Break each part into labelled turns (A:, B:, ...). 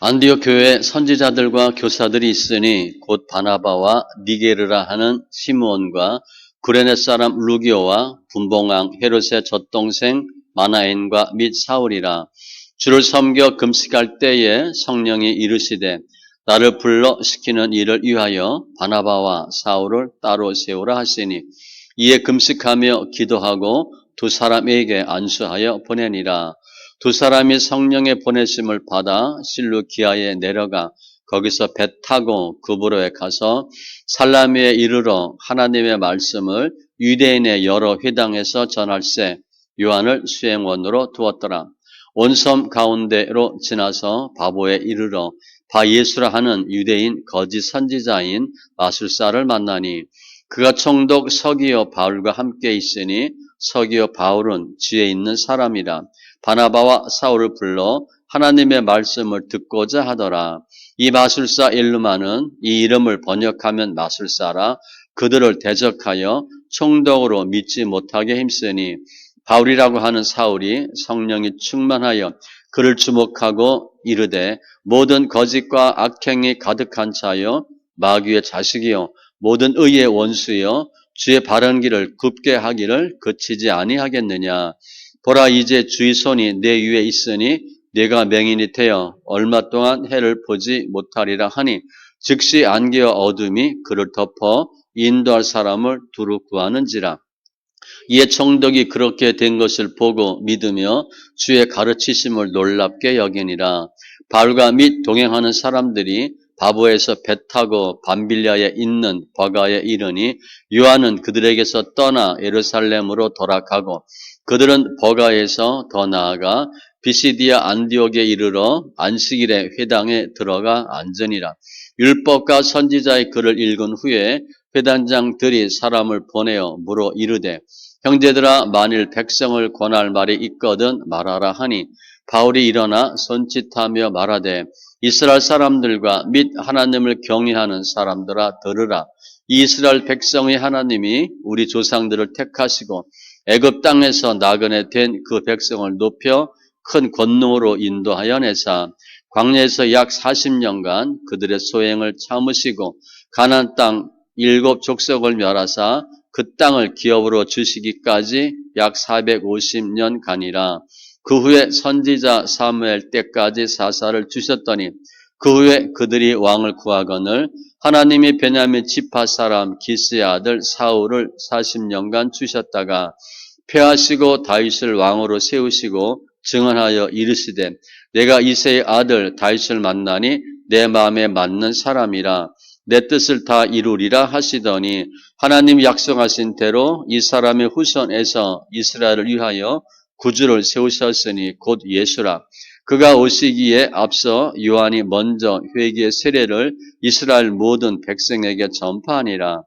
A: 안디옥 교회에 선지자들과 교사들이 있으니 곧 바나바와 니게르라 하는 시므온과 구레네 사람 루기오와 분봉왕 헤롯의 젖동생 마나엔과 및 사울이라. 주를 섬겨 금식할 때에 성령이 이르시되 나를 불러 시키는 일을 위하여 바나바와 사울을 따로 세우라 하시니 이에 금식하며 기도하고 두 사람에게 안수하여 보내니라. 두 사람이 성령의 보내심을 받아 실루기아에 내려가 거기서 배 타고 구브로에 가서 살라미에 이르러 하나님의 말씀을 유대인의 여러 회당에서 전할세 요한을 수행원으로 두었더라. 온 섬 가운데로 지나서 바보에 이르러 바예수라 하는 유대인 거짓 선지자인 마술사를 만나니 그가 총독 서기오 바울과 함께 있으니 서기오 바울은 지혜 있는 사람이라. 바나바와 사울을 불러 하나님의 말씀을 듣고자 하더라. 이 마술사 엘루마는 이 이름을 번역하면 마술사라 그들을 대적하여 총독으로 믿지 못하게 힘쓰니 바울이라고 하는 사울이 성령이 충만하여 그를 주목하고 이르되 모든 거짓과 악행이 가득한 자여 마귀의 자식이요 모든 의의 원수여 주의 바른 길을 굽게 하기를 그치지 아니하겠느냐. 보라 이제 주의 손이 내 위에 있으니 내가 맹인이 되어 얼마 동안 해를 보지 못하리라 하니 즉시 안개와 어둠이 그를 덮어 인도할 사람을 두루 구하는지라. 이에 총독이 그렇게 된 것을 보고 믿으며 주의 가르치심을 놀랍게 여기니라. 바울과 및 동행하는 사람들이 바보에서 배 타고 밤빌리아에 있는 버가에 이르니 요한은 그들에게서 떠나 예루살렘으로 돌아가고 그들은 버가에서 더 나아가 비시디아 안디옥에 이르러 안식일에 회당에 들어가 앉으니라. 율법과 선지자의 글을 읽은 후에 회단장들이 사람을 보내어 물어 이르되 형제들아 만일 백성을 권할 말이 있거든 말하라 하니 바울이 일어나 손짓하며 말하되 이스라엘 사람들과 및 하나님을 경외하는 사람들아 들으라. 이 이스라엘 백성의 하나님이 우리 조상들을 택하시고 애굽 땅에서 나그네 된 그 백성을 높여 큰 권능으로 인도하여 내사 광야에서 약 40년간 그들의 소행을 참으시고 가나안 땅 7 족속을 멸하사 그 땅을 기업으로 주시기까지 약 450년간이라. 그 후에 선지자 사무엘 때까지 사사를 주셨더니 그 후에 그들이 왕을 구하거늘 하나님이 베냐민 지파 사람 기스의 아들 사울을 40년간 주셨다가 폐하시고 다윗을 왕으로 세우시고 증언하여 이르시되 내가 이새의 아들 다윗을 만나니 내 마음에 맞는 사람이라 내 뜻을 다 이루리라 하시더니 하나님 약속하신 대로 이 사람의 후손에서 이스라엘을 위하여 구주를 세우셨으니 곧 예수라. 그가 오시기에 앞서 요한이 먼저 회개의 세례를 이스라엘 모든 백성에게 전파하니라.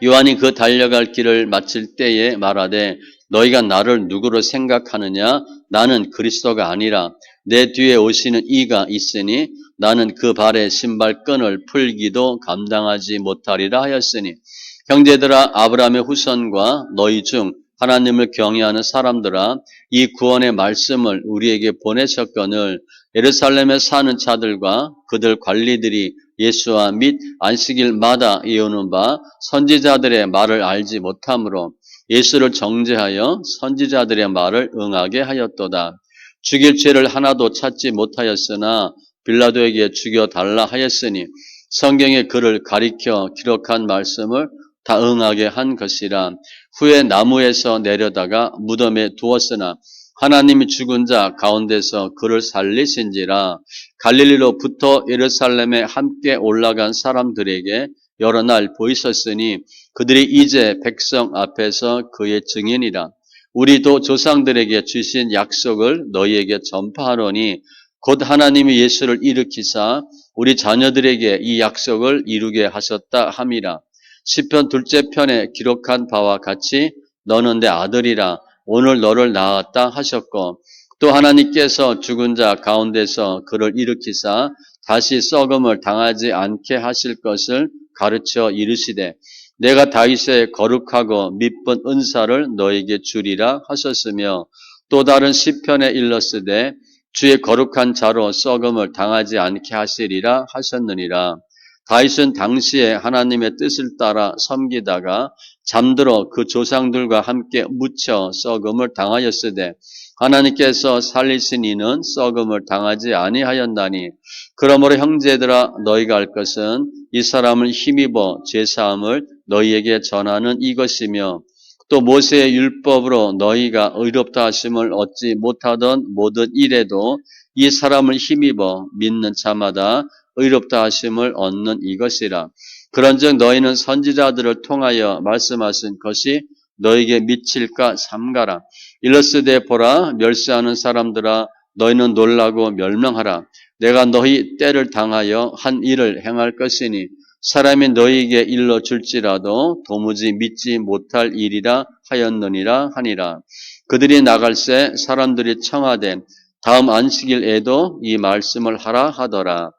A: 요한이 그 달려갈 길을 마칠 때에 말하되 너희가 나를 누구로 생각하느냐? 나는 그리스도가 아니라 내 뒤에 오시는 이가 있으니 나는 그 발의 신발끈을 풀기도 감당하지 못하리라 하였으니 형제들아 아브라함의 후손과 너희 중 하나님을 경외하는 사람들아 이 구원의 말씀을 우리에게 보내셨거늘 예루살렘에 사는 자들과 그들 관리들이 예수와 및 안식일마다 이어오는 바 선지자들의 말을 알지 못하므로 예수를 정죄하여 선지자들의 말을 응하게 하였도다. 죽일 죄를 하나도 찾지 못하였으나 빌라도에게 죽여달라 하였으니 성경에 그를 가리켜 기록한 말씀을 다 응하게 한 것이라. 후에 나무에서 내려다가 무덤에 두었으나 하나님이 죽은 자 가운데서 그를 살리신지라. 갈릴리로부터 예루살렘에 함께 올라간 사람들에게 여러 날 보이셨으니 그들이 이제 백성 앞에서 그의 증인이라. 우리도 조상들에게 주신 약속을 너희에게 전파하노니 곧 하나님이 예수를 일으키사 우리 자녀들에게 이 약속을 이루게 하셨다 함이라. 시편 둘째 편에 기록한 바와 같이 너는 내 아들이라 오늘 너를 낳았다 하셨고 또 하나님께서 죽은 자 가운데서 그를 일으키사 다시 썩음을 당하지 않게 하실 것을 가르쳐 이르시되 내가 다윗의 거룩하고 미쁜 은사를 너에게 주리라 하셨으며 또 다른 시편에 일렀으되 주의 거룩한 자로 썩음을 당하지 않게 하시리라 하셨느니라. 다윗은 당시에 하나님의 뜻을 따라 섬기다가 잠들어 그 조상들과 함께 묻혀 썩음을 당하였으되 하나님께서 살리신 이는 썩음을 당하지 아니하였나니 그러므로 형제들아 너희가 알 것은 이 사람을 힘입어 제사함을 너희에게 전하는 이것이며 또 모세의 율법으로 너희가 의롭다 하심을 얻지 못하던 모든 일에도 이 사람을 힘입어 믿는 자마다 의롭다 하심을 얻는 이것이라. 그런즉 너희는 선지자들을 통하여 말씀하신 것이 너희에게 미칠까 삼가라. 일러스되 보라 멸시하는 사람들아 너희는 놀라고 멸명하라. 내가 너희 때를 당하여 한 일을 행할 것이니 사람이 너희에게 일러줄지라도 도무지 믿지 못할 일이라 하였느니라 하니라. 그들이 나갈새 사람들이 청하되 다음 안식일에도 이 말씀을 하라 하더라.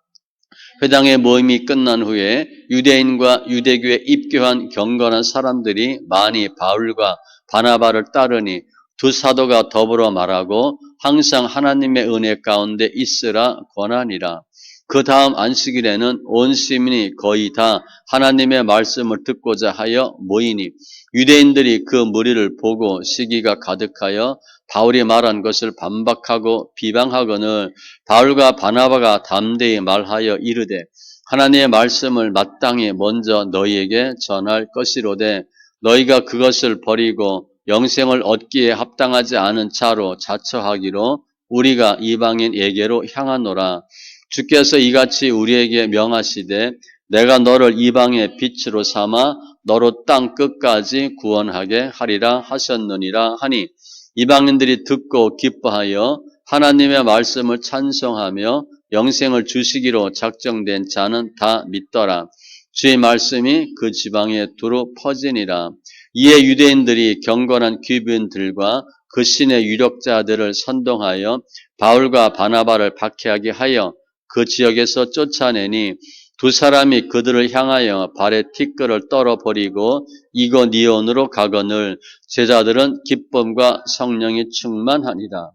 A: 회당의 모임이 끝난 후에 유대인과 유대교에 입교한 경건한 사람들이 많이 바울과 바나바를 따르니 두 사도가 더불어 말하고 항상 하나님의 은혜 가운데 있으라 권하니라. 그 다음 안식일에는 온 시민이 거의 다 하나님의 말씀을 듣고자 하여 모이니 유대인들이 그 무리를 보고 시기가 가득하여 바울이 말한 것을 반박하고 비방하거늘 바울과 바나바가 담대히 말하여 이르되 하나님의 말씀을 마땅히 먼저 너희에게 전할 것이로되 너희가 그것을 버리고 영생을 얻기에 합당하지 않은 자로 자처하기로 우리가 이방인에게로 향하노라. 주께서 이같이 우리에게 명하시되 내가 너를 이방의 빛으로 삼아 너로 땅 끝까지 구원하게 하리라 하셨느니라 하니 이방인들이 듣고 기뻐하여 하나님의 말씀을 찬송하며 영생을 주시기로 작정된 자는 다 믿더라. 주의 말씀이 그 지방에 두루 퍼지니라. 이에 유대인들이 경건한 귀빈들과 그 신의 유력자들을 선동하여 바울과 바나바를 박해하게 하여 그 지역에서 쫓아내니 두 사람이 그들을 향하여 발에 티끌을 떨어버리고 이고니온으로 가거늘 제자들은 기쁨과 성령이 충만하니라.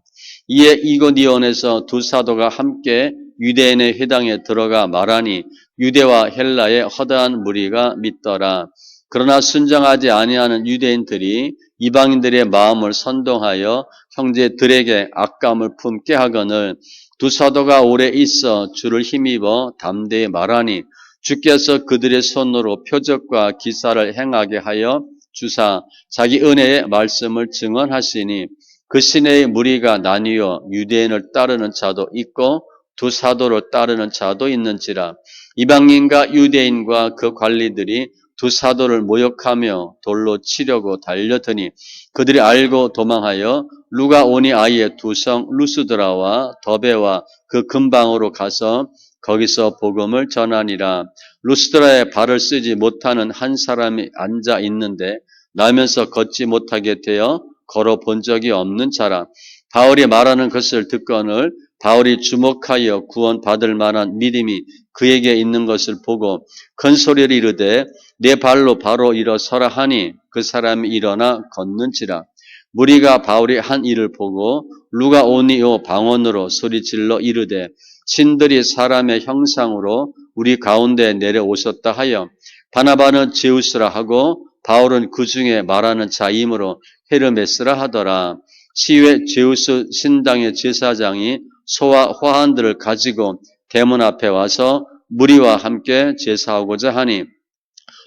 A: 이에 이고니온에서 두 사도가 함께 유대인의 회당에 들어가 말하니 유대와 헬라의 허다한 무리가 믿더라. 그러나 순종하지 아니하는 유대인들이 이방인들의 마음을 선동하여 형제들에게 악감을 품게 하거늘 두 사도가 오래 있어 주를 힘입어 담대히 말하니 주께서 그들의 손으로 표적과 기사를 행하게 하여 주사 자기 은혜의 말씀을 증언하시니 그 시내의 무리가 나뉘어 유대인을 따르는 자도 있고 두 사도를 따르는 자도 있는지라. 이방인과 유대인과 그 관리들이 두 사도를 모욕하며 돌로 치려고 달려드니 그들이 알고 도망하여 루가오니 아이의 두 성 루스드라와 더베와 그 근방으로 가서 거기서 복음을 전하니라. 루스드라에 발을 쓰지 못하는 한 사람이 앉아 있는데 나면서 걷지 못하게 되어 걸어 본 적이 없는 자라. 바울이 말하는 것을 듣거늘 바울이 주목하여 구원받을 만한 믿음이 그에게 있는 것을 보고 큰 소리를 이르되 내 발로 바로 일어서라 하니 그 사람이 일어나 걷는지라. 무리가 바울이 한 일을 보고 루가오니오 방언으로 소리질러 이르되 신들이 사람의 형상으로 우리 가운데 내려오셨다 하여 바나바는 제우스라 하고 바울은 그 중에 말하는 자이므로 헤르메스라 하더라. 시외 제우스 신당의 제사장이 소와 화환들을 가지고 대문 앞에 와서 무리와 함께 제사하고자 하니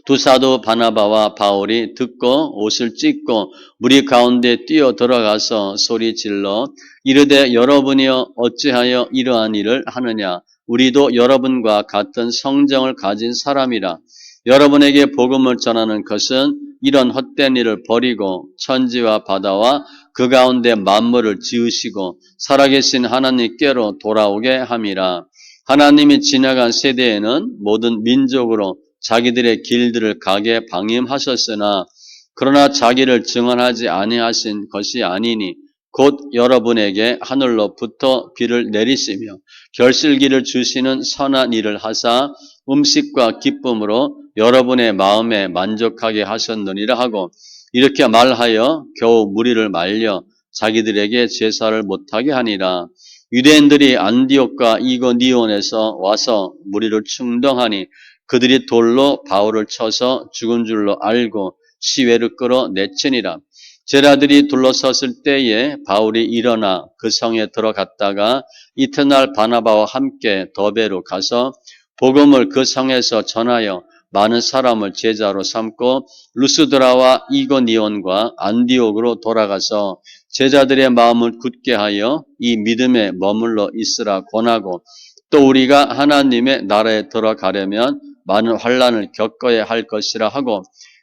A: 두 사도 바나바와 바울이 듣고 옷을 찢고 무리 가운데 뛰어 들어가서 소리질러 이르되 여러분이여 어찌하여 이러한 일을 하느냐 우리도 여러분과 같은 성정을 가진 사람이라. 여러분에게 복음을 전하는 것은 이런 헛된 일을 버리고 천지와 바다와 그 가운데 만물을 지으시고 살아계신 하나님께로 돌아오게 함이라. 하나님이 지나간 세대에는 모든 민족으로 자기들의 길들을 가게 방임하셨으나 그러나 자기를 증언하지 아니하신 것이 아니니 곧 여러분에게 하늘로부터 비를 내리시며 결실기를 주시는 선한 일을 하사 음식과 기쁨으로 여러분의 마음에 만족하게 하셨느니라 하고 이렇게 말하여 겨우 무리를 말려 자기들에게 제사를 못하게 하니라. 유대인들이 안디옥과 이고니온에서 와서 무리를 충동하니 그들이 돌로 바울을 쳐서 죽은 줄로 알고 시외를 끌어 내치니라. 제자들이 둘러섰을 때에 바울이 일어나 그 성에 들어갔다가 이튿날 바나바와 함께 더베로 가서 복음을 그 성에서 전하여 많은 사람을 제자로 삼고 루스드라와 이고니온과 안디옥으로 돌아가서 제자들의 마음을 굳게 하여 이 믿음에 머물러 있으라 권하고 또 우리가 하나님의 나라에 들어가려면 많은 환난을 겪어야 할 것이라 하고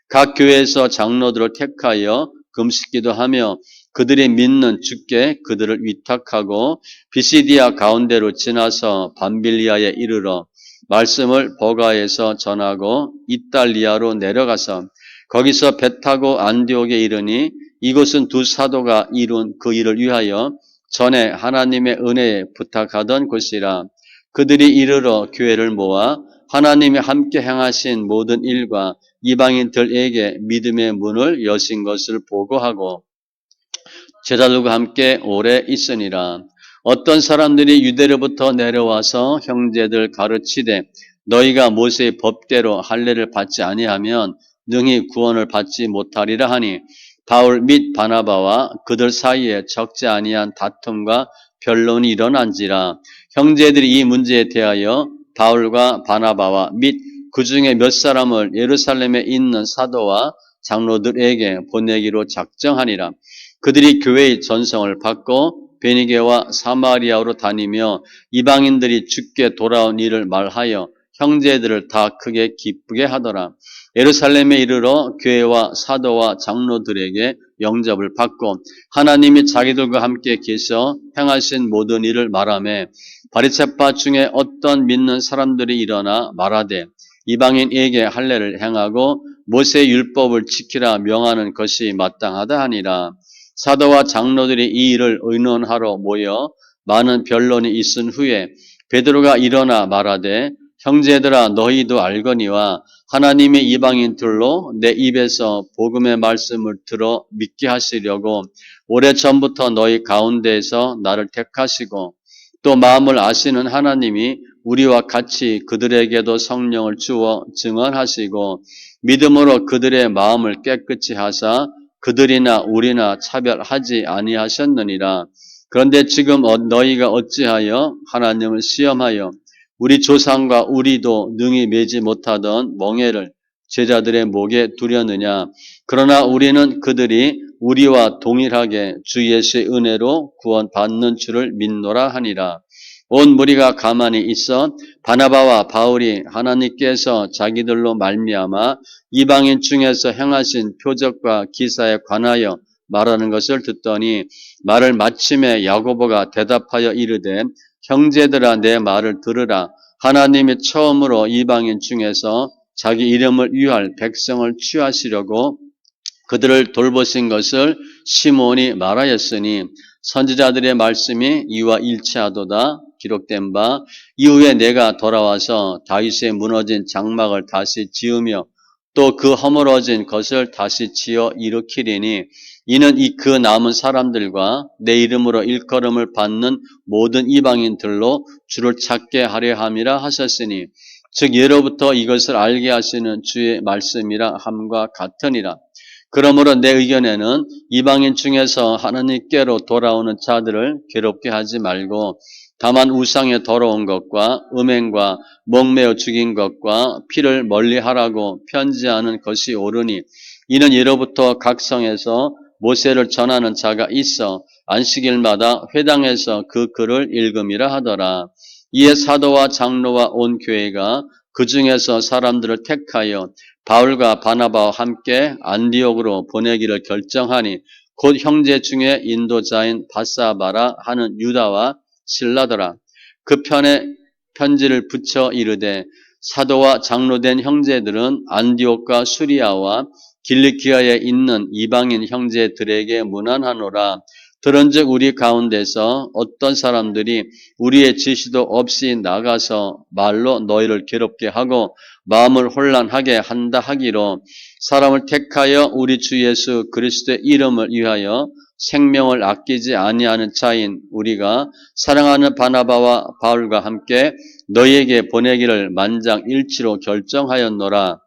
A: 각 교회에서 장로들을 택하여 금식기도 하며 그들이 믿는 주께 그들을 위탁하고 비시디아 가운데로 지나서 밤빌리아에 이르러 말씀을 버가에서 전하고 이탈리아로 내려가서 거기서 배 타고 안디옥에 이르니 이곳은 두 사도가 이룬 그 일을 위하여 전에 하나님의 은혜에 부탁하던 곳이라. 그들이 이르러 교회를 모아 하나님이 함께 행하신 모든 일과 이방인들에게 믿음의 문을 여신 것을 보고하고 제자들과 함께 오래 있으니라. 어떤 사람들이 유대로부터 내려와서 형제들 가르치되 너희가 모세의 법대로 할례를 받지 아니하면 능히 구원을 받지 못하리라 하니 바울 및 바나바와 그들 사이에 적지 아니한 다툼과 변론이 일어난지라. 형제들이 이 문제에 대하여 바울과 바나바와 및 그 중에 몇 사람을 예루살렘에 있는 사도와 장로들에게 보내기로 작정하니라. 그들이 교회의 전성을 받고 베니게와 사마리아로 다니며 이방인들이 주께 돌아온 일을 말하여 형제들을 다 크게 기쁘게 하더라. 예루살렘에 이르러 교회와 사도와 장로들에게 영접을 받고 하나님이 자기들과 함께 계셔 행하신 모든 일을 말하며 바리새파 중에 어떤 믿는 사람들이 일어나 말하되 이방인에게 할례를 행하고 모세의 율법을 지키라 명하는 것이 마땅하다 하니라. 사도와 장로들이 이 일을 의논하러 모여 많은 변론이 있은 후에 베드로가 일어나 말하되 형제들아 너희도 알거니와 하나님의 이방인들로 내 입에서 복음의 말씀을 들어 믿게 하시려고 오래전부터 너희 가운데에서 나를 택하시고 또 마음을 아시는 하나님이 우리와 같이 그들에게도 성령을 주어 증언하시고 믿음으로 그들의 마음을 깨끗이 하사 그들이나 우리나 차별하지 아니하셨느니라. 그런데 지금 너희가 어찌하여 하나님을 시험하여 우리 조상과 우리도 능히 매지 못하던 멍에를 제자들의 목에 두려느냐. 그러나 우리는 그들이 우리와 동일하게 주 예수의 은혜로 구원받는 줄을 믿노라 하니라. 온 무리가 가만히 있어 바나바와 바울이 하나님께서 자기들로 말미암아 이방인 중에서 행하신 표적과 기사에 관하여 말하는 것을 듣더니 말을 마침에 야고보가 대답하여 이르되 형제들아 내 말을 들으라. 하나님이 처음으로 이방인 중에서 자기 이름을 위할 백성을 취하시려고 그들을 돌보신 것을 시몬이 말하였으니 선지자들의 말씀이 이와 일치하도다. 기록된 바 이후에 내가 돌아와서 다윗의 무너진 장막을 다시 지으며 또 그 허물어진 것을 다시 지어 일으키리니 이는 그 남은 사람들과 내 이름으로 일컬음을 받는 모든 이방인들로 주를 찾게 하려 함이라 하셨으니 즉 예로부터 이것을 알게 하시는 주의 말씀이라 함과 같으니라. 그러므로 내 의견에는 이방인 중에서 하나님께로 돌아오는 자들을 괴롭게 하지 말고 다만 우상에 더러운 것과 음행과 목매어 죽인 것과 피를 멀리하라고 편지하는 것이 옳으니 이는 예로부터 각 성에서 모세를 전하는 자가 있어 안식일마다 회당에서 그 글을 읽음이라 하더라. 이에 사도와 장로와 온 교회가 그 중에서 사람들을 택하여 바울과 바나바와 함께 안디옥으로 보내기를 결정하니 곧 형제 중에 인도자인 바사바라 하는 유다와 실라더라. 그 편에 편지를 붙여 이르되 사도와 장로된 형제들은 안디옥과 수리아와 길리기아에 있는 이방인 형제들에게 문안하노라. 들은즉 우리 가운데서 어떤 사람들이 우리의 지시도 없이 나가서 말로 너희를 괴롭게 하고 마음을 혼란하게 한다 하기로 사람을 택하여 우리 주 예수 그리스도의 이름을 위하여 생명을 아끼지 아니하는 자인 우리가 사랑하는 바나바와 바울과 함께 너희에게 보내기를 만장일치로 결정하였노라.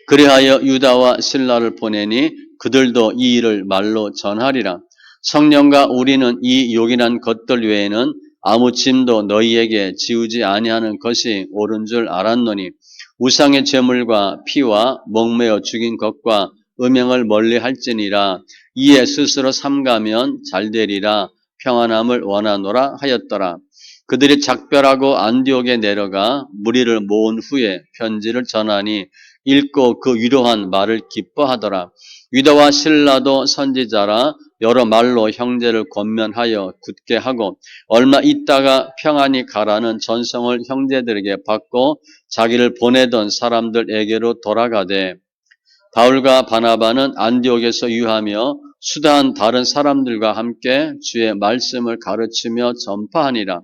A: 그리하여 유다와 실라를 보내니 그들도 이 일을 말로 전하리라. 성령과 우리는 이 요긴한 것들 외에는 아무 짐도 너희에게 지우지 아니하는 것이 옳은 줄 알았노니 우상의 제물과 피와 목매어 죽인 것과 음행을 멀리할지니라. 이에 스스로 삼가면 잘되리라. 평안함을 원하노라 하였더라. 그들이 작별하고 안디옥에 내려가 무리를 모은 후에 편지를 전하니 읽고 그 위로한 말을 기뻐하더라. 유다와 실라도 선지자라 여러 말로 형제를 권면하여 굳게 하고 얼마 있다가 평안히 가라는 전성을 형제들에게 받고 자기를 보내던 사람들에게로 돌아가되 바울과 바나바는 안디옥에서 유하며 수다한 다른 사람들과 함께 주의 말씀을 가르치며 전파하니라.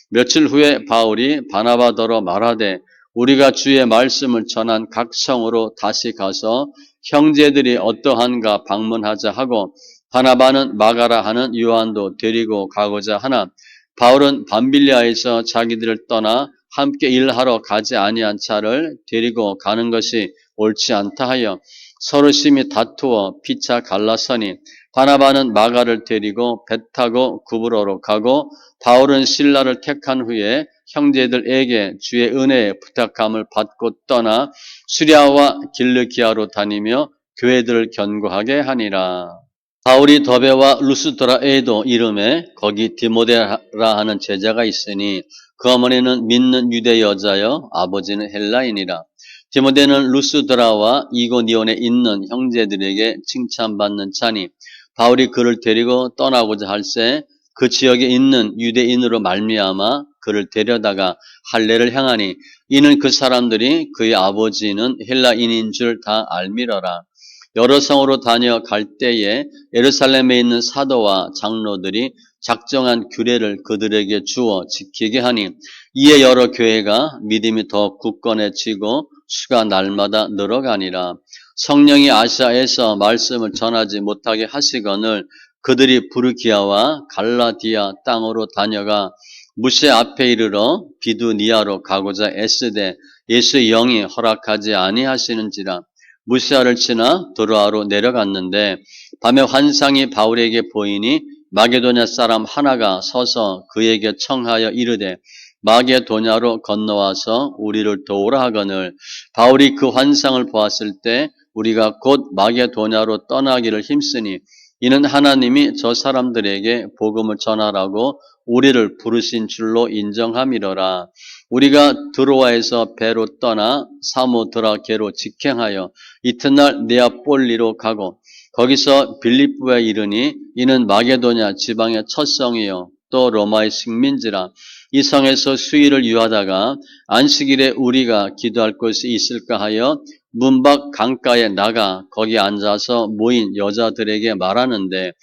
A: 며칠 후에 바울이 바나바더러 말하되 우리가 주의 말씀을 전한 각 성으로 다시 가서 형제들이 어떠한가 방문하자 하고 바나바는 마가라 하는 요한도 데리고 가고자 하나 바울은 밤빌리아에서 자기들을 떠나 함께 일하러 가지 아니한 자를 데리고 가는 것이 옳지 않다 하여 서로 심히 다투어 피차 갈라서니 바나바는 마가를 데리고 배 타고 구브로로 가고 바울은 실라를 택한 후에 형제들에게 주의 은혜의 부탁함을 받고 떠나 수리아와 길르기아로 다니며 교회들을 견고하게 하니라. 바울이 더베와 루스드라에도 이름에 거기 디모데라 하는 제자가 있으니 그 어머니는 믿는 유대 여자여 아버지는 헬라인이라. 디모데는 루스드라와 이고니온에 있는 형제들에게 칭찬받는 자니 바울이 그를 데리고 떠나고자 할새 그 지역에 있는 유대인으로 말미암아 그를 데려다가 할례를 행하니 이는 그 사람들이 그의 아버지는 헬라인인 줄 다 알미러라. 여러 성으로 다녀갈 때에 예루살렘에 있는 사도와 장로들이 작정한 규례를 그들에게 주어 지키게 하니 이에 여러 교회가 믿음이 더 굳건해지고 수가 날마다 늘어가니라. 성령이 아시아에서 말씀을 전하지 못하게 하시거늘 그들이 부르기아와 갈라디아 땅으로 다녀가 무세 앞에 이르러 비두니아로 가고자 애쓰되 예수의 영이 허락하지 아니하시는지라. 무시아를 지나 드로아로 내려갔는데 밤에 환상이 바울에게 보이니 마게도냐 사람 하나가 서서 그에게 청하여 이르되 마게도냐로 건너와서 우리를 도우라 하거늘 바울이 그 환상을 보았을 때 우리가 곧 마게도냐로 떠나기를 힘쓰니 이는 하나님이 저 사람들에게 복음을 전하라고 우리를 부르신 줄로 인정함이로라. 우리가 드로아에서 배로 떠나 사모드라게로 직행하여 이튿날 네아폴리로 가고 거기서 빌립보에 이르니 이는 마게도냐 지방의 첫 성이요 또 로마의 식민지라. 이 성에서 수일을 유하다가 안식일에 우리가 기도할 곳이 있을까 하여 문 밖 강가에 나가 거기 앉아서 모인 여자들에게 말하는데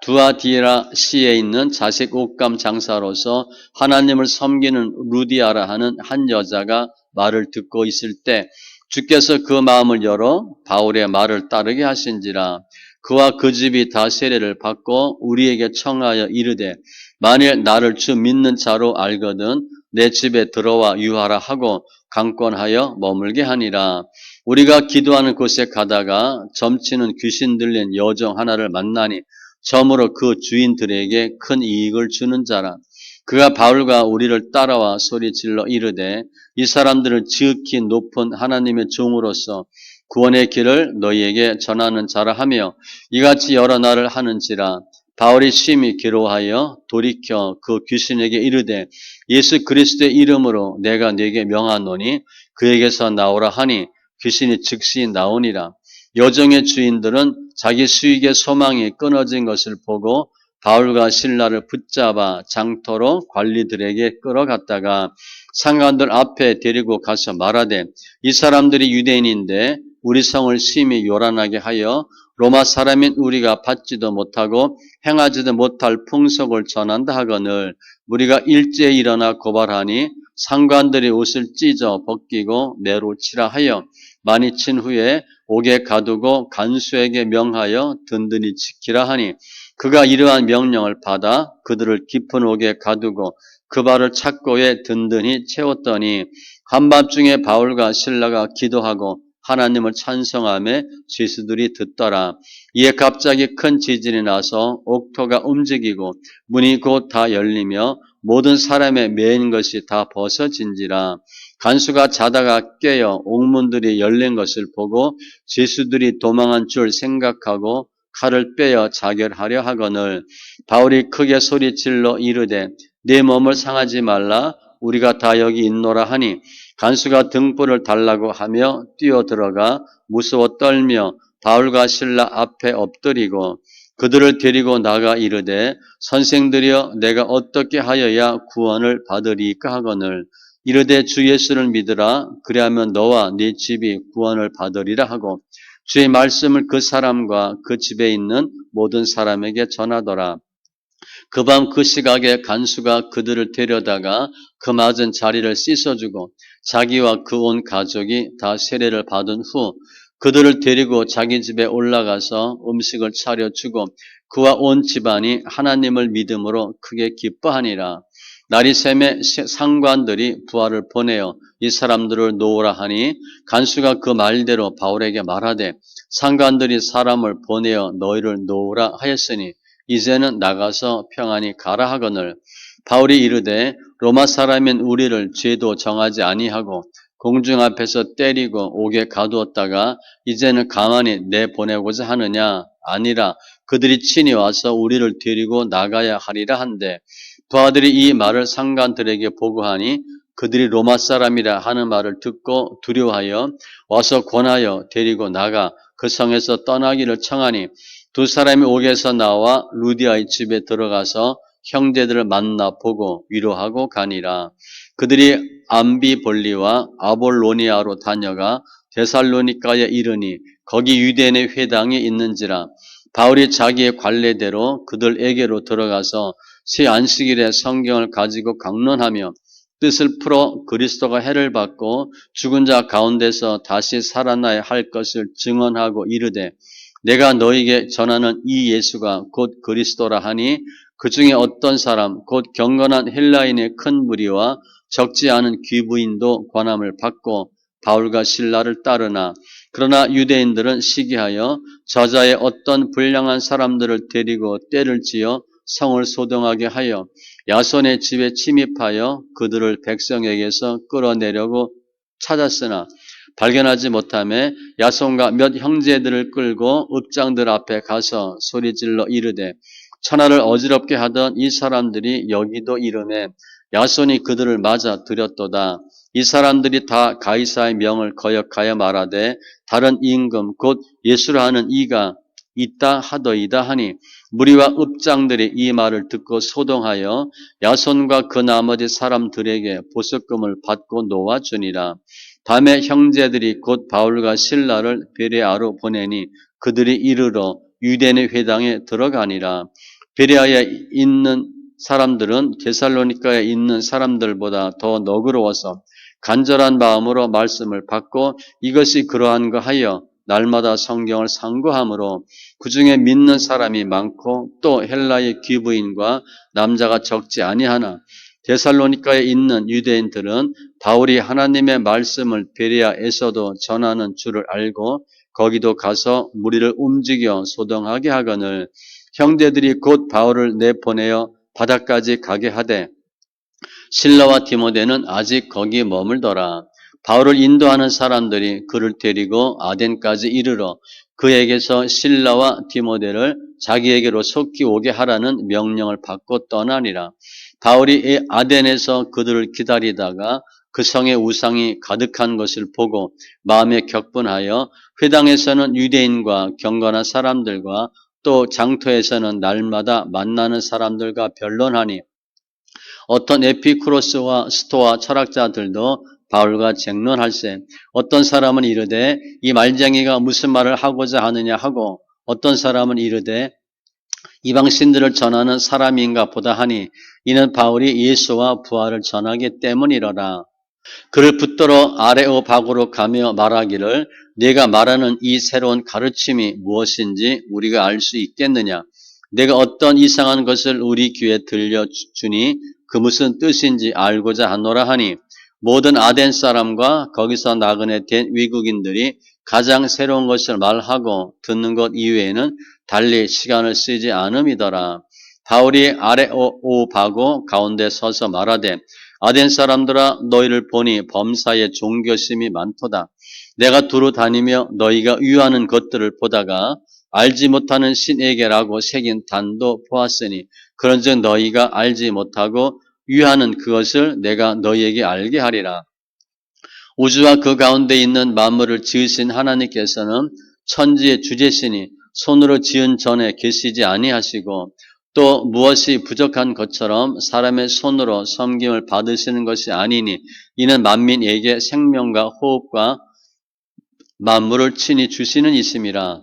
A: 두아디라 시에 있는 자식 옷감 장사로서 하나님을 섬기는 루디아라 하는 한 여자가 말을 듣고 있을 때 주께서 그 마음을 열어 바울의 말을 따르게 하신지라. 그와 그 집이 다 세례를 받고 우리에게 청하여 이르되 만일 나를 주 믿는 자로 알거든 내 집에 들어와 유하라 하고 강권하여 머물게 하니라. 우리가 기도하는 곳에 가다가 점치는 귀신 들린 여종 하나를 만나니 점으로 그 주인들에게 큰 이익을 주는 자라. 그가 바울과 우리를 따라와 소리질러 이르되 이 사람들은 지극히 높은 하나님의 종으로서 구원의 길을 너희에게 전하는 자라 하며 이같이 여러 날을 하는지라. 바울이 심히 괴로워하여 돌이켜 그 귀신에게 이르되 예수 그리스도의 이름으로 내가 네게 명하노니 그에게서 나오라 하니 귀신이 즉시 나오니라. 여종의 주인들은 자기 수익의 소망이 끊어진 것을 보고 바울과 실라를 붙잡아 장터로 관리들에게 끌어갔다가 상관들 앞에 데리고 가서 말하되 이 사람들이 유대인인데 우리 성을 심히 요란하게 하여 로마 사람인 우리가 받지도 못하고 행하지도 못할 풍속을 전한다 하거늘 우리가 일제히 일어나 고발하니 상관들이 옷을 찢어 벗기고 매로 치라 하여 많이 친 후에 옥에 가두고 간수에게 명하여 든든히 지키라 하니 그가 이러한 명령을 받아 그들을 깊은 옥에 가두고 그 발을 착고에 든든히 채웠더니 한밤중에 바울과 실라가 기도하고 하나님을 찬송하며 죄수들이 듣더라. 이에 갑자기 큰 지진이 나서 옥토가 움직이고 문이 곧 다 열리며 모든 사람의 매인 것이 다 벗어진지라. 간수가 자다가 깨어 옥문들이 열린 것을 보고 죄수들이 도망한 줄 생각하고 칼을 빼어 자결하려 하거늘 바울이 크게 소리질러 이르되 네 몸을 상하지 말라 우리가 다 여기 있노라 하니 간수가 등불을 달라고 하며 뛰어들어가 무서워 떨며 바울과 실라 앞에 엎드리고 그들을 데리고 나가 이르되 선생들이여 내가 어떻게 하여야 구원을 받으리까 하거늘 이르되 주 예수를 믿으라 그리하면 너와 네 집이 구원을 받으리라 하고 주의 말씀을 그 사람과 그 집에 있는 모든 사람에게 전하더라. 그 밤 그 시각에 간수가 그들을 데려다가 그 맞은 자리를 씻어주고 자기와 그 온 가족이 다 세례를 받은 후 그들을 데리고 자기 집에 올라가서 음식을 차려주고 그와 온 집안이 하나님을 믿음으로 크게 기뻐하니라. 날이 새매 상관들이 부하를 보내어 이 사람들을 놓으라 하니 간수가 그 말대로 바울에게 말하되 상관들이 사람을 보내어 너희를 놓으라 하였으니 이제는 나가서 평안히 가라 하거늘 바울이 이르되 로마 사람인 우리를 죄도 정하지 아니하고 공중 앞에서 때리고 옥에 가두었다가 이제는 가만히 내보내고자 하느냐 아니라 그들이 친히 와서 우리를 데리고 나가야 하리라 한데 부하들이 이 말을 상관들에게 보고하니 그들이 로마 사람이라 하는 말을 듣고 두려워하여 와서 권하여 데리고 나가 그 성에서 떠나기를 청하니 두 사람이 옥에서 나와 루디아의 집에 들어가서 형제들을 만나 보고 위로하고 가니라. 그들이 암비볼리와 아볼로니아로 다녀가 데살로니가에 이르니 거기 유대인의 회당이 있는지라. 바울이 자기의 관례대로 그들에게로 들어가서 새 안식일에 성경을 가지고 강론하며 뜻을 풀어 그리스도가 해를 받고 죽은 자 가운데서 다시 살아나야 할 것을 증언하고 이르되 내가 너에게 전하는 이 예수가 곧 그리스도라 하니 그 중에 어떤 사람 곧 경건한 헬라인의 큰 무리와 적지 않은 귀부인도 권함을 받고 바울과 실라를 따르나 그러나 유대인들은 시기하여 저자의 어떤 불량한 사람들을 데리고 떼를 지어 성을 소동하게 하여 야손의 집에 침입하여 그들을 백성에게서 끌어내려고 찾았으나 발견하지 못하며 야손과 몇 형제들을 끌고 읍장들 앞에 가서 소리질러 이르되 천하를 어지럽게 하던 이 사람들이 여기도 이르매 야손이 그들을 맞아 들였도다. 이 사람들이 다 가이사의 명을 거역하여 말하되 다른 임금 곧 예수라 하는 이가 있다 하더이다 하니 무리와 읍장들이 이 말을 듣고 소동하여 야손과 그 나머지 사람들에게 보석금을 받고 놓아주니라. 밤에 형제들이 곧 바울과 실라를 베레아로 보내니 그들이 이르러 유대인의 회당에 들어가니라. 베레아에 있는 사람들은 데살로니가에 있는 사람들보다 더 너그러워서 간절한 마음으로 말씀을 받고 이것이 그러한가 하여 날마다 성경을 상고하므로 그 중에 믿는 사람이 많고 또 헬라의 귀부인과 남자가 적지 아니하나 데살로니가에 있는 유대인들은 바울이 하나님의 말씀을 베레아에서도 전하는 줄을 알고 거기도 가서 무리를 움직여 소동하게 하거늘 형제들이 곧 바울을 내보내어 바다까지 가게 하되 실라와 디모데는 아직 거기 머물더라. 바울을 인도하는 사람들이 그를 데리고 아덴까지 이르러 그에게서 실라와 디모데를 자기에게로 속히 오게 하라는 명령을 받고 떠나니라. 바울이 아덴에서 그들을 기다리다가 그 성에 우상이 가득한 것을 보고 마음에 격분하여 회당에서는 유대인과 경건한 사람들과 또 장터에서는 날마다 만나는 사람들과 변론하니 어떤 에피쿠로스와 스토아 철학자들도 바울과 쟁론할세 어떤 사람은 이르되 이 말쟁이가 무슨 말을 하고자 하느냐 하고 어떤 사람은 이르되 이방신들을 전하는 사람인가 보다 하니 이는 바울이 예수와 부활을 전하기 때문이로라. 그를 붙들어 아레오바고로 가며 말하기를 네가 말하는 이 새로운 가르침이 무엇인지 우리가 알 수 있겠느냐? 내가 어떤 이상한 것을 우리 귀에 들려주니 그 무슨 뜻인지 알고자 하노라 하니 모든 아덴 사람과 거기서 나그네 된 외국인들이 가장 새로운 것을 말하고 듣는 것 이외에는 달리 시간을 쓰지 않음이더라. 바울이 아레오바고 가운데 서서 말하되 아덴 사람들아 너희를 보니 범사에 종교심이 많도다. 내가 두루 다니며 너희가 유하는 것들을 보다가 알지 못하는 신에게라고 새긴 단도 보았으니 그런즉 너희가 알지 못하고 유하는 그것을 내가 너희에게 알게 하리라. 우주와 그 가운데 있는 만물을 지으신 하나님께서는 천지의 주제시니 손으로 지은 전에 계시지 아니하시고 또 무엇이 부족한 것처럼 사람의 손으로 섬김을 받으시는 것이 아니니 이는 만민에게 생명과 호흡과 만물을 친히 주시는 이심이라.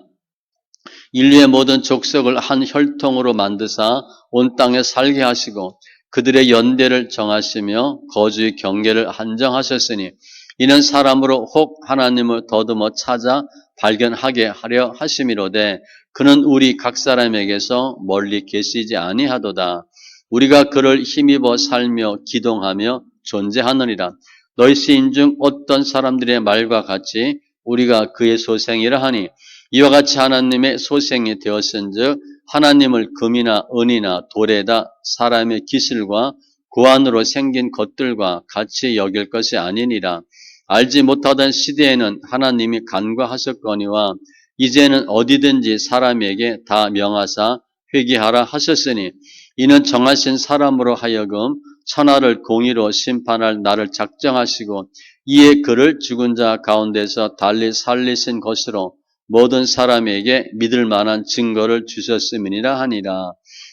A: 인류의 모든 족속을 한 혈통으로 만드사 온 땅에 살게 하시고 그들의 연대를 정하시며 거주의 경계를 한정하셨으니 이는 사람으로 혹 하나님을 더듬어 찾아 발견하게 하려 하심이로되 그는 우리 각 사람에게서 멀리 계시지 아니하도다. 우리가 그를 힘입어 살며 기동하며 존재하느니라. 너희 시인 중 어떤 사람들의 말과 같이 우리가 그의 소생이라 하니 이와 같이 하나님의 소생이 되었은즉 하나님을 금이나 은이나 돌에다 사람의 기술과 고안으로 생긴 것들과 같이 여길 것이 아니니라. 알지 못하던 시대에는 하나님이 간과하셨거니와 이제는 어디든지 사람에게 다 명하사 회개하라 하셨으니 이는 정하신 사람으로 하여금 천하를 공의로 심판할 날을 작정하시고 이에 그를 죽은 자 가운데서 달리 살리신 것으로 모든 사람에게 믿을 만한 증거를 주셨음이니라 하니라.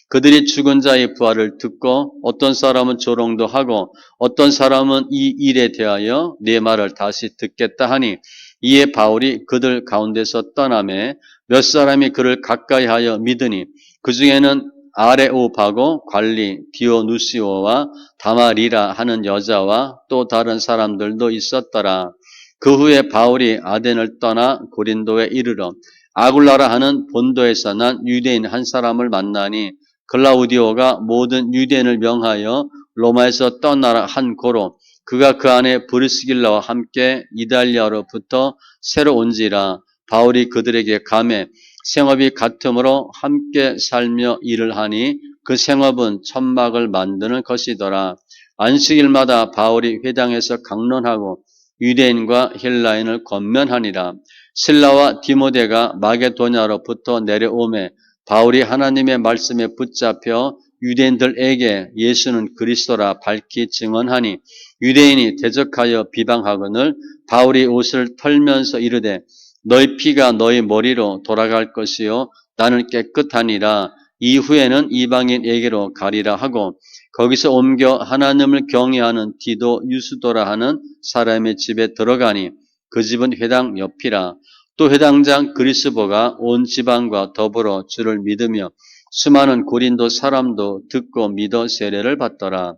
A: 그들이 죽은 자의 부활을 듣고 어떤 사람은 조롱도 하고 어떤 사람은 이 일에 대하여 내 말을 다시 듣겠다 하니 이에 바울이 그들 가운데서 떠나매 몇 사람이 그를 가까이하여 믿으니 그 중에는 아레오바고 관리 디오누시오와 다마리라 하는 여자와 또 다른 사람들도 있었더라. 그 후에 바울이 아덴을 떠나 고린도에 이르러 아굴라라 하는 본도에서 난 유대인 한 사람을 만나니 글라우디오가 모든 유대인을 명하여 로마에서 떠나라 한 고로 그가 그 안에 브리스길라와 함께 이달리아로부터 새로 온지라. 바울이 그들에게 감해 생업이 같으므로 함께 살며 일을 하니 그 생업은 천막을 만드는 것이더라. 안식일마다 바울이 회당에서 강론하고 유대인과 헬라인을 권면하니라. 실라와 디모데가 마게도냐로부터 내려오매 바울이 하나님의 말씀에 붙잡혀 유대인들에게 예수는 그리스도라 밝히 증언하니 유대인이 대적하여 비방하거늘 바울이 옷을 털면서 이르되 너희 피가 너희 머리로 돌아갈 것이요 나는 깨끗하니라. 이후에는 이방인에게로 가리라 하고 거기서 옮겨 하나님을 경외하는 디도 유스도라 하는 사람의 집에 들어가니 그 집은 회당 옆이라. 또 회당장 그리스보가 온 지방과 더불어 주를 믿으며 수많은 고린도 사람도 듣고 믿어 세례를 받더라.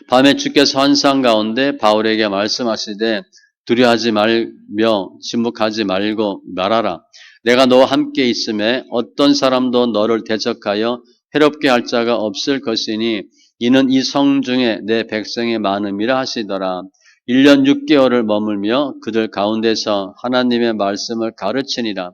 A: 밤에 주께서 환상 가운데 바울에게 말씀하시되 두려워하지 말며 침묵하지 말고 말하라. 내가 너와 함께 있음에 어떤 사람도 너를 대적하여 해롭게 할 자가 없을 것이니 이는 이 성 중에 내 백성의 많음이라 하시더라. 1년 6개월을 머물며 그들 가운데서 하나님의 말씀을 가르치니라.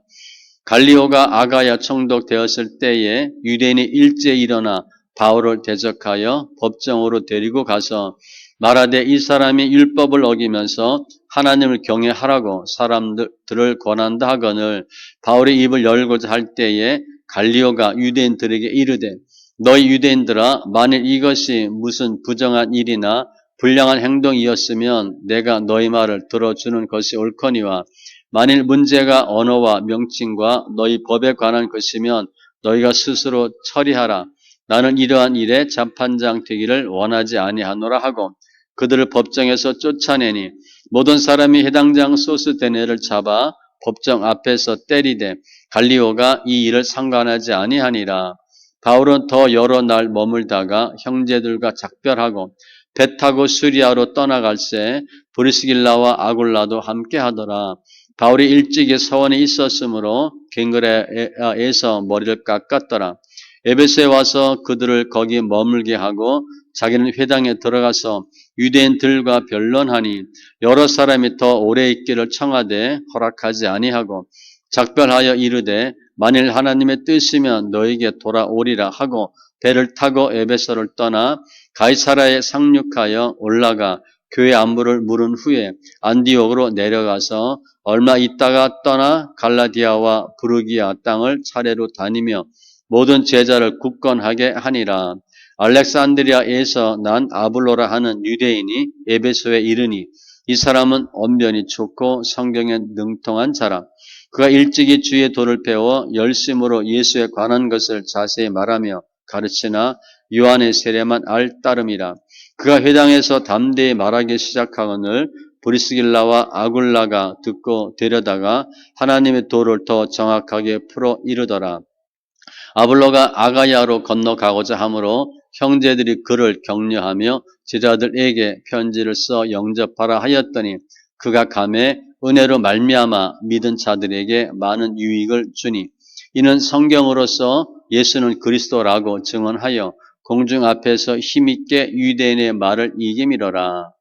A: 갈리오가 아가야 총독되었을 때에 유대인이 일제히 일어나 바울을 대적하여 법정으로 데리고 가서 말하되 이 사람이 율법을 어기면서 하나님을 경외하라고 사람들을 권한다 하거늘 바울이 입을 열고자 할 때에 갈리오가 유대인들에게 이르되 너희 유대인들아 만일 이것이 무슨 부정한 일이나 불량한 행동이었으면 내가 너희 말을 들어주는 것이 옳거니와 만일 문제가 언어와 명칭과 너희 법에 관한 것이면 너희가 스스로 처리하라. 나는 이러한 일에 재판장 되기를 원하지 아니하노라 하고 그들을 법정에서 쫓아내니 모든 사람이 해당장 소스데네를 잡아 법정 앞에서 때리되 갈리오가 이 일을 상관하지 아니하니라. 바울은 더 여러 날 머물다가 형제들과 작별하고 배 타고 수리아로 떠나갈새 브리스길라와 아굴라도 함께 하더라. 바울이 일찍이 서원에 있었으므로 갱그레에서 머리를 깎았더라. 에베소에 와서 그들을 거기 머물게 하고 자기는 회당에 들어가서 유대인들과 변론하니 여러 사람이 더 오래 있기를 청하되 허락하지 아니하고 작별하여 이르되 만일 하나님의 뜻이면 너에게 돌아오리라 하고 배를 타고 에베소를 떠나 가이사라에 상륙하여 올라가 교회 안부를 물은 후에 안디옥으로 내려가서 얼마 있다가 떠나 갈라디아와 부르기아 땅을 차례로 다니며 모든 제자를 굳건하게 하니라. 알렉산드리아에서 난 아블로라 하는 유대인이 에베소에 이르니 이 사람은 언변이 좋고 성경에 능통한 자라. 그가 일찍이 주의 도를 배워 열심으로 예수에 관한 것을 자세히 말하며 가르치나 요한의 세례만 알 따름이라. 그가 회당에서 담대히 말하기 시작하거늘 브리스길라와 아굴라가 듣고 데려다가 하나님의 도를 더 정확하게 풀어 이르더라. 아블로가 아가야로 건너가고자 하므로 형제들이 그를 격려하며 제자들에게 편지를 써 영접하라 하였더니 그가 감에 은혜로 말미암아 믿은 자들에게 많은 유익을 주니 이는 성경으로서 예수는 그리스도라고 증언하여 공중 앞에서 힘있게 유대인의 말을 이기미러라.